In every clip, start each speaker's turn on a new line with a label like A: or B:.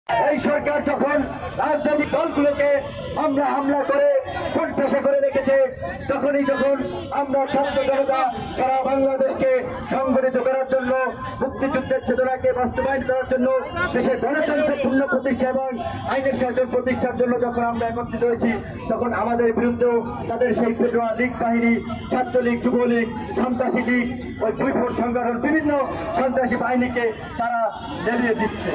A: এই সরকার যখন রাজনৈতিক দলগুলোকে হামলা করে কোণঠাসা করে রেখেছে, তখনই যখন আমরা ছাত্র জনতা সারা বাংলাদেশকে সংগঠিত করার জন্য, মুক্তিযুদ্ধের চেতনাকে বাস্তবায়ন করার জন্য, দেশের গণতন্ত্রের পূর্ণ প্রতিষ্ঠা এবং আইনের শাসন প্রতিষ্ঠার জন্য যখন আমরা একত্রিত হয়েছি, তখন আমাদের বিরুদ্ধেও তাদের সেই পেটোয়া লীগ বাহিনী, ছাত্রলীগ, যুবলীগ, সন্ত্রাসী লীগ, ওই দুইফোর সংগঠন, বিভিন্ন সন্ত্রাসী বাহিনীকে তারা লেলিয়ে দিচ্ছে।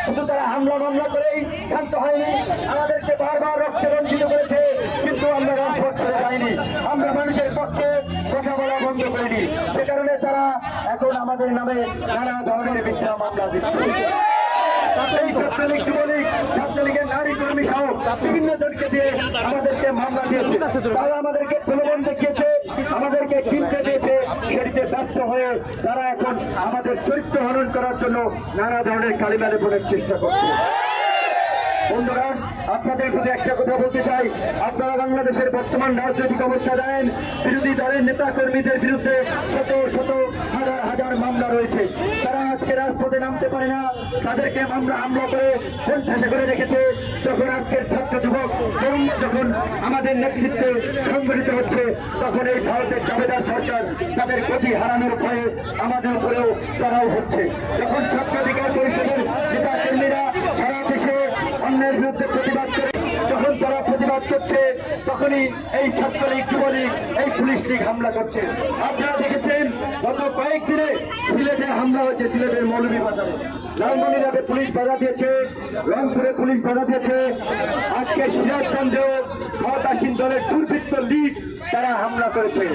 A: শুধু তারা হামলা করেই ক্ষান্ত হয়নি, আমাদেরকে বারবার রক্তে রঞ্জিত করেছে, কিন্তু আমরা রাজপথ ছেড়ে যাইনি, আমরা মানুষের পক্ষে কথা বলা বন্ধ করিনি। সে কারণে তারা এখন আমাদের নামে নানা ধরনের মিথ্যা মামলা দিচ্ছে। এই ছাত্রলীগ, যুবলীগ, ছাত্রলীগের নারী কর্মী সহ বিভিন্ন জনকে দিয়ে আমাদেরকে মামলা দিয়েছে। তারা আমাদেরকে প্রলোভন দেখিয়েছে, আমাদেরকে কিনতে দিয়েছে, সেটিতে ব্যর্থ হয়ে তারা এখন আমাদের চরিত্র হনন করার জন্য নানা ধরনের কালিমা লেপনের চেষ্টা করছে। বন্ধুরা, আপনাদের প্রতি একটা কথা বলতে চাই, আপনারা বাংলাদেশের বর্তমান রাজনৈতিক অবস্থা জানেন। বিরোধী দলের নেতা কর্মীদের বিরুদ্ধে শত শত হাজার হাজার মামলা রয়েছে। তারা আজকে রাজপথে নামতে পারে না, তাদেরকে হামলা করে কোণঠাসা করে রেখেছে। যখন আজকের ছাত্র যুবক তরুণ যখন আমাদের নেতৃত্বে সংগঠিত হচ্ছে, তখন এই ভারতের দাবেদার সরকার তাদের গতি হারানোর ভয়ে আমাদের উপরেও চড়াও হচ্ছে। যখন ছাত্র অধিকার পরিষদের নেতা কর্মীরা সারা দেশে অন্যের বিরুদ্ধে প্রতিবাদ করে, যখন তারা প্রতিবাদ করছে, তখনই এই ছাত্রলীগ, যুবলীগ, এই পুলিশ লীগ হামলা করছে। আপনারা দেখেছেন গত কয়েকদিনে সিলেটে হামলা হয়েছে, সিলেটের মৌলভীবাজারে, লালমনিরহাটে পুলিশ বাধা দিয়েছে, রংপুরে পুলিশ বাধা দিয়েছে। আজকে সিরাজগঞ্জে ক্ষমতাসীন দলের দুর্বৃত্ত লীগ তারা হামলা করেছে।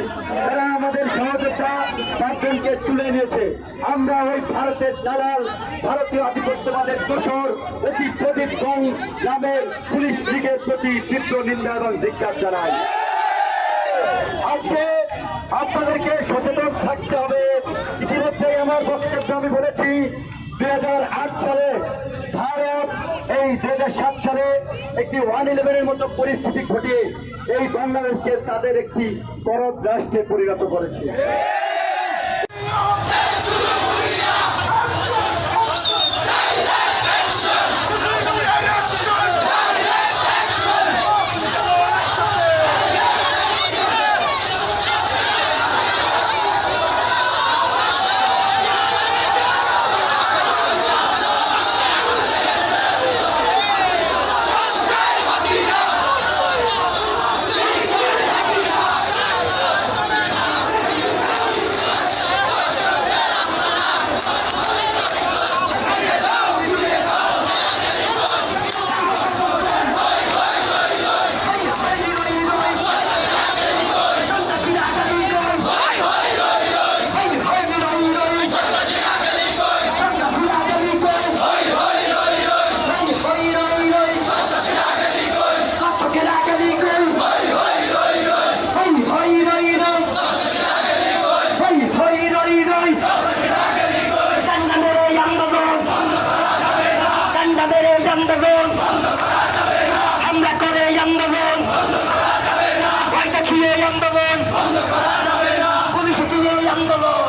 A: তারা আমাদের সহযোগিতা 5 জনকে তুলে নিয়েছে। আমরা ওই ভারতের দালাল, ভারতীয় আধিপত্যবাদের দোসর প্রদীপ গং নামের পুলিশ লীগের প্রতি তীব্র নিন্দা এবং ধিক্কার জানাই। আজকে আপনাদেরকে সচেতন থাকতে হবে। ইতিমধ্যেই আমার বক্তব্য আমি বলেছি, 2008 সালে ভারত এই 2007 সালে একটি 111-এর মতো পরিস্থিতি ঘটিয়ে এই বাংলাদেশকে তাদের একটি করদ রাষ্ট্রে পরিণত করেছে। আমরা করে আন্দোলন পুলিশ আন্দোলন